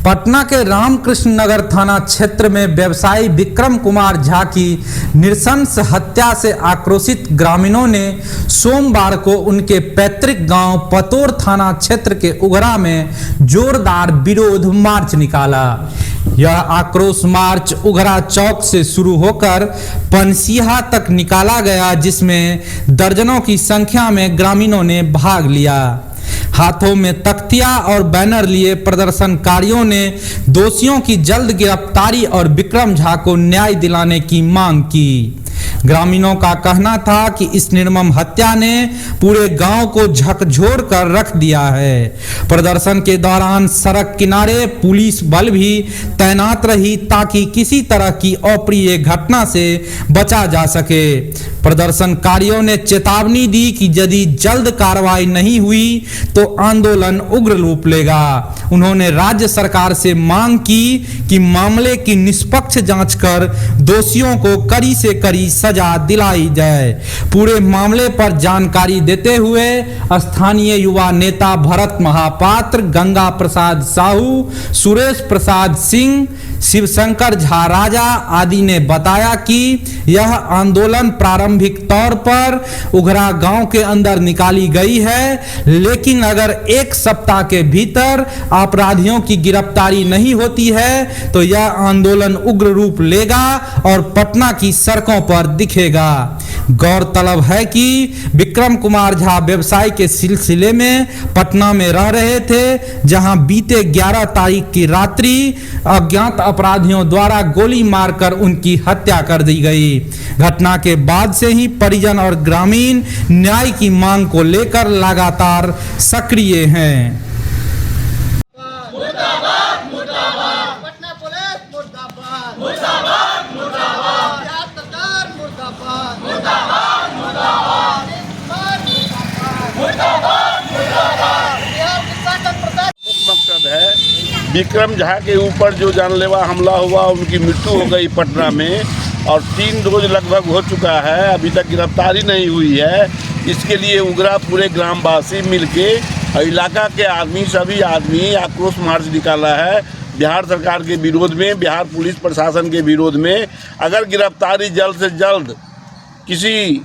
पटना के रामकृष्ण नगर थाना क्षेत्र में व्यवसायी विक्रम कुमार झा की नृशंस हत्या से आक्रोशित ग्रामीणों ने सोमवार को उनके पैतृक गांव पतोर थाना क्षेत्र के उगरा में जोरदार विरोध मार्च निकाला। यह आक्रोश मार्च उगरा चौक से शुरू होकर पनसिहा तक निकाला गया, जिसमें दर्जनों की संख्या में ग्रामीणों ने भाग लिया। हाथों में तख्तियां और बैनर लिए प्रदर्शनकारियों ने दोषियों की जल्द गिरफ्तारी और विक्रम झा को न्याय दिलाने की मांग की। ग्रामीणों का कहना था कि इस निर्मम हत्या ने पूरे गांव को झकझोर कर रख दिया है। प्रदर्शन के दौरान सड़क किनारे पुलिस बल भी तैनात रही ताकि किसी तरह की अप्रिय घटना से बचा जा सके। प्रदर्शनकारियों ने चेतावनी दी कि यदि जल्द कार्रवाई नहीं हुई तो आंदोलन उग्र रूप लेगा। उन्होंने राज्य सरकार से मांग की कि मामले की निष्पक्ष जांच कर दोषियों को कड़ी से कड़ी सजा दिलाई जाए। पूरे मामले पर जानकारी देते हुए स्थानीय युवा नेता भरत महापात्र, गंगा प्रसाद साहू, सुरेश प्रसाद सिंह, शिवशंकर झा राजा आदि ने बताया कि यह आंदोलन प्रारंभिक तौर पर उगरा गांव के अंदर निकाली गई है, लेकिन अगर एक सप्ताह के भीतर अपराधियों की गिरफ्तारी नहीं होती है तो यह आंदोलन उग्र रूप लेगा और पटना की सड़कों पर दिखेगा। गौरतलब है कि विक्रम कुमार झा व्यवसाय के सिलसिले में पटना में रह रहे थे, जहां बीते 11 तारीख की रात्रि अज्ञात अपराधियों द्वारा गोली मारकर उनकी हत्या कर दी गई। घटना के बाद से ही परिजन और ग्रामीण न्याय की मांग को लेकर लगातार सक्रिय हैं। मकसद है विक्रम झा के ऊपर जो जानलेवा हमला हुआ, उनकी मृत्यु हो गई पटना में और 3 रोज लगभग हो चुका है, अभी तक गिरफ्तारी नहीं हुई है। इसके लिए उगरा पूरे ग्रामवासी मिलके और इलाका के आदमी सभी आदमी आक्रोश मार्च निकाला है बिहार सरकार के विरोध में, बिहार पुलिस प्रशासन के विरोध में। अगर गिरफ्तारी जल्द से जल्द किसी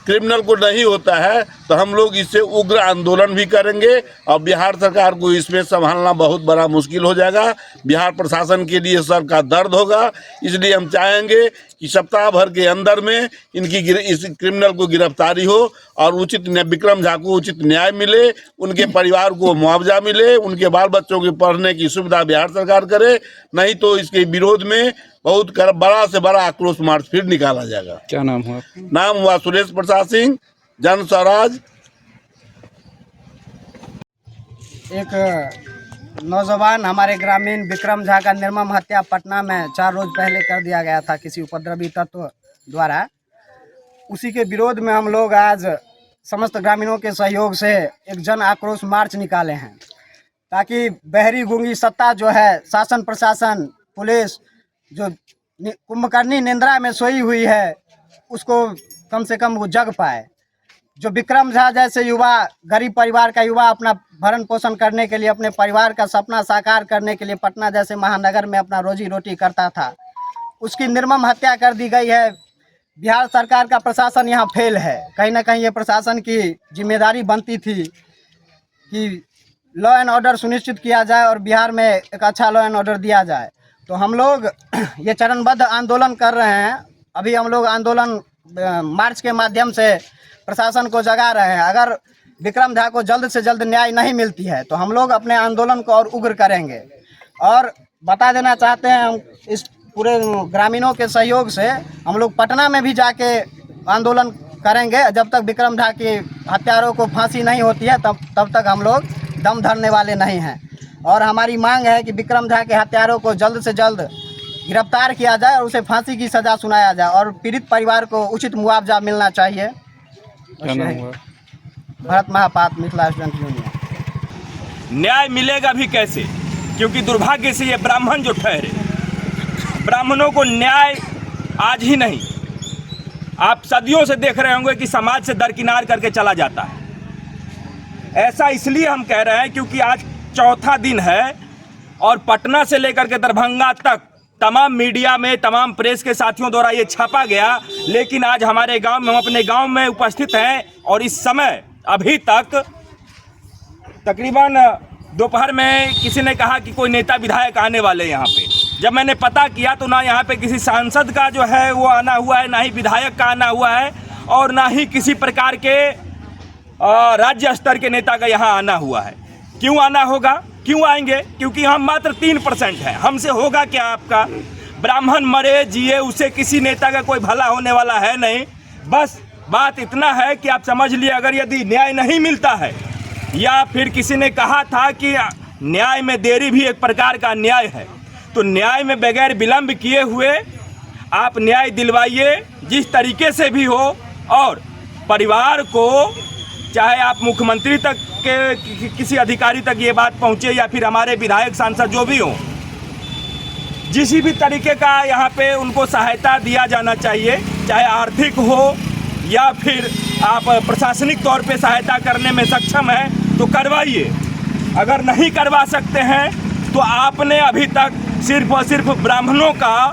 क्रिमिनल को नहीं होता है तो हम लोग इससे उग्र आंदोलन भी करेंगे और बिहार सरकार को इसमें संभालना बहुत बड़ा मुश्किल हो जाएगा। बिहार प्रशासन के लिए सर का दर्द होगा। इसलिए हम चाहेंगे कि सप्ताह भर के अंदर में इस क्रिमिनल को गिरफ्तारी हो और उचित विक्रम झा को उचित न्याय मिले, उनके परिवार को मुआवजा मिले, उनके बाल बच्चों के पढ़ने की सुविधा बिहार सरकार करे। नहीं तो इसके विरोध में बहुत बड़ा से बड़ा आक्रोश मार्च फिर निकाला जाएगा। क्या नाम हुआ? नाम हुआ सुरेश प्रसाद सिंह, जन स्वराज। एक नौजवान हमारे ग्रामीण विक्रम झा का निर्मम हत्या पटना में 4 रोज पहले कर दिया गया था किसी उपद्रवी तत्व द्वारा। उसी के विरोध में हम लोग आज समस्त ग्रामीणों के सहयोग से एक जन आक्रोश मार्च निकाले हैं, ताकि बहरी गूंगी सत्ता जो है, शासन प्रशासन पुलिस जो कुंभकर्णी निंद्रा में सोई हुई है, उसको कम से कम वो जग पाए। जो विक्रम झा जैसे युवा, गरीब परिवार का युवा अपना भरण पोषण करने के लिए, अपने परिवार का सपना साकार करने के लिए पटना जैसे महानगर में अपना रोजी रोटी करता था, उसकी निर्मम हत्या कर दी गई है। बिहार सरकार का प्रशासन यहाँ फेल है। कहीं ना कहीं ये प्रशासन की जिम्मेदारी बनती थी कि लॉ एंड ऑर्डर सुनिश्चित किया जाए और बिहार में एक अच्छा लॉ एंड ऑर्डर दिया जाए। तो हम लोग ये चरणबद्ध आंदोलन कर रहे हैं। अभी हम लोग आंदोलन मार्च के माध्यम से प्रशासन को जगा रहे हैं। अगर विक्रम झा को जल्द से जल्द न्याय नहीं मिलती है तो हम लोग अपने आंदोलन को और उग्र करेंगे। और बता देना चाहते हैं, हम इस पूरे ग्रामीणों के सहयोग से हम लोग पटना में भी जाके आंदोलन करेंगे। जब तक विक्रम झा के हत्यारों को फांसी नहीं होती है तब तक हम लोग दम धरने वाले नहीं हैं। और हमारी मांग है कि विक्रम झा के हत्यारों को जल्द से जल्द गिरफ्तार किया जाए और उसे फांसी की सज़ा सुनाया जाए और पीड़ित परिवार को उचित मुआवजा मिलना चाहिए। Bharat Mahapatra, Mithila student union. न्याय मिलेगा भी कैसे, क्योंकि दुर्भाग्य से ये ब्राह्मण जो ठहरे, ब्राह्मणों को न्याय आज ही नहीं, आप सदियों से देख रहे होंगे कि समाज से दरकिनार करके चला जाता है। ऐसा इसलिए हम कह रहे हैं क्योंकि आज चौथा दिन है और पटना से लेकर के दरभंगा तक तमाम मीडिया में, तमाम प्रेस के साथियों द्वारा ये छापा गया, लेकिन आज हमारे गांव में, हम अपने गांव में उपस्थित हैं और इस समय अभी तक तकरीबन दोपहर में किसी ने कहा कि कोई नेता विधायक आने वाले यहाँ पे। जब मैंने पता किया तो ना यहाँ पे किसी सांसद का जो है वो आना हुआ है, ना ही विधायक का आना हुआ है, और ना ही किसी प्रकार के राज्य स्तर के नेता का यहाँ आना हुआ है। क्यों आना होगा, क्यों आएंगे? क्योंकि हम मात्र 3% हैं। हमसे होगा क्या आपका? ब्राह्मण मरे जिए, उससे किसी नेता का कोई भला होने वाला है नहीं। बस बात इतना है कि आप समझ लिए, अगर यदि न्याय नहीं मिलता है, या फिर किसी ने कहा था कि न्याय में देरी भी एक प्रकार का न्याय है, तो न्याय में बगैर विलंब किए हुए आप न्याय दिलवाइए जिस तरीके से भी हो, और परिवार को, चाहे आप मुख्यमंत्री तक के किसी अधिकारी तक ये बात पहुंचे या फिर हमारे विधायक सांसद जो भी हों, जिस भी तरीके का यहाँ पे उनको सहायता दिया जाना चाहिए, चाहे आर्थिक हो या फिर आप प्रशासनिक तौर पे सहायता करने में सक्षम हैं तो करवाइए। अगर नहीं करवा सकते हैं तो आपने अभी तक सिर्फ और सिर्फ ब्राह्मणों का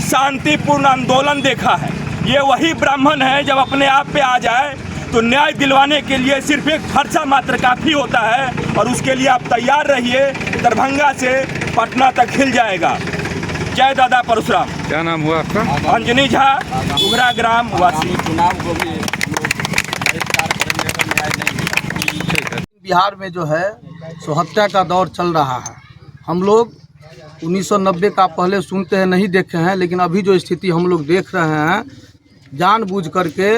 शांतिपूर्ण आंदोलन देखा है। ये वही ब्राह्मण है जब अपने आप पे आ जाए तो न्याय दिलवाने के लिए सिर्फ एक फर्चा मात्र काफ़ी होता है, और उसके लिए आप तैयार रहिए। दरभंगा से पटना तक खिल जाएगा। जय दादा परशुराम। क्या नाम हुआ आपका? अंजनी झा, उघरा ग्राम वासी। बिहार में जो है सो हत्या का दौर चल रहा है। हम लोग 1990 का पहले सुनते हैं, नहीं देखे हैं, लेकिन अभी जो स्थिति हम लोग देख रहे हैं, जानबूझ करके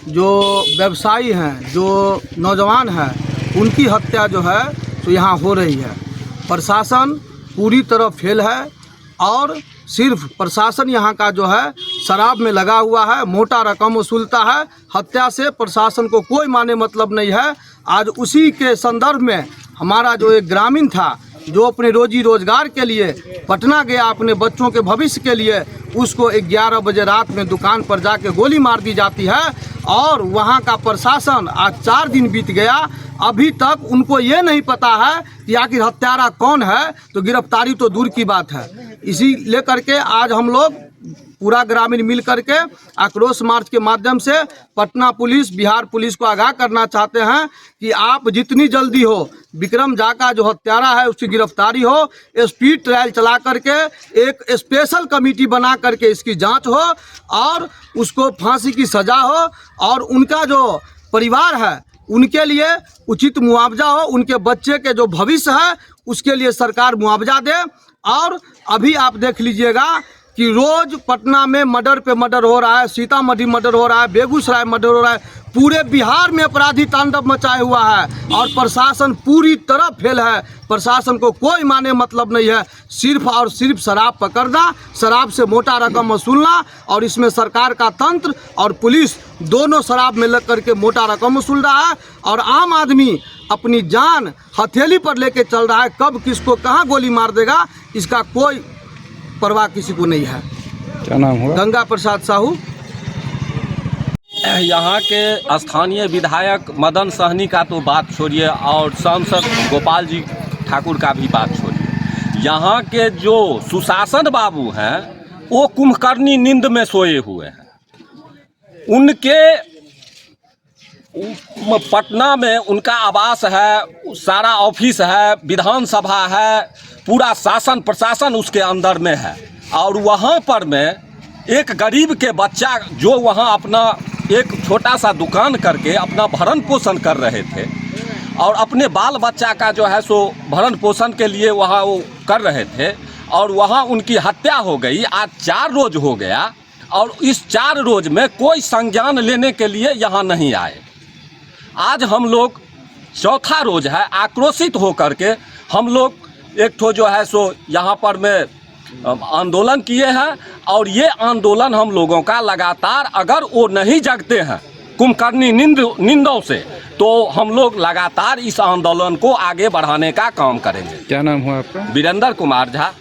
जो व्यवसायी हैं, जो नौजवान हैं, उनकी हत्या जो है तो यहाँ हो रही है। प्रशासन पूरी तरह फेल है, और सिर्फ प्रशासन यहाँ का जो है शराब में लगा हुआ है, मोटा रकम वसूलता है। हत्या से प्रशासन को कोई माने मतलब नहीं है। आज उसी के संदर्भ में हमारा जो एक ग्रामीण था, जो अपने रोजी रोजगार के लिए पटना गया, अपने बच्चों के भविष्य के लिए, उसको 11 बजे रात में दुकान पर जाके गोली मार दी जाती है। और वहाँ का प्रशासन, आज 4 दिन बीत गया, अभी तक उनको ये नहीं पता है कि आखिर हत्यारा कौन है, तो गिरफ्तारी तो दूर की बात है। इसी लेकर के आज हम लोग पूरा ग्रामीण मिल करके आक्रोश मार्च के माध्यम से पटना पुलिस, बिहार पुलिस को आगाह करना चाहते हैं कि आप जितनी जल्दी हो विक्रम झा का जो हत्यारा है उसकी गिरफ्तारी हो, स्पीड ट्रायल चला करके एक स्पेशल कमेटी बना करके इसकी जांच हो, और उसको फांसी की सज़ा हो, और उनका जो परिवार है उनके लिए उचित मुआवजा हो, उनके बच्चे के जो भविष्य है उसके लिए सरकार मुआवजा दे। और अभी आप देख लीजिएगा कि रोज पटना में मर्डर पे मर्डर हो रहा है, सीतामढ़ी मर्डर हो रहा है, बेगूसराय मर्डर हो रहा है, पूरे बिहार में अपराधी तांडव मचाए हुआ है, और प्रशासन पूरी तरह फेल है। प्रशासन को कोई माने मतलब नहीं है, सिर्फ और सिर्फ शराब पकड़ना, शराब से मोटा रकम वसूलना, और इसमें सरकार का तंत्र और पुलिस दोनों शराब में लग करके मोटा रकम वसूल रहा है, और आम आदमी अपनी जान हथेली पर लेके चल रहा है। कब किसको कहाँ गोली मार देगा इसका कोई परवाह किसी को नहीं है। क्या नाम हुआ? गंगा प्रसाद साहू। यहाँ के स्थानीय विधायक मदन सहनी का तो बात छोड़िए, और सांसद गोपाल जी ठाकुर का भी बात छोड़िए। यहाँ के जो सुशासन बाबू हैं वो कुंभकर्णी नींद में सोए हुए हैं। उनके पटना में उनका आवास है, सारा ऑफिस है, विधानसभा है, पूरा शासन प्रशासन उसके अंदर में है। और वहाँ पर में एक गरीब के बच्चा जो वहाँ अपना एक छोटा सा दुकान करके अपना भरण पोषण कर रहे थे, और अपने बाल बच्चा का जो है सो भरण पोषण के लिए वहाँ वो कर रहे थे, और वहाँ उनकी हत्या हो गई। आज 4 रोज हो गया, और इस 4 रोज में कोई संज्ञान लेने के लिए यहाँ नहीं आए। आज हम लोग 4था रोज है, आक्रोशित होकर के हम लोग एक ठो जो है सो यहाँ पर में आंदोलन किए हैं। और ये आंदोलन हम लोगों का लगातार, अगर वो नहीं जगते हैं कुंभकर्णी नींदों से, तो हम लोग लगातार इस आंदोलन को आगे बढ़ाने का काम करेंगे। क्या नाम हुआ आपका? वीरेंद्र कुमार झा।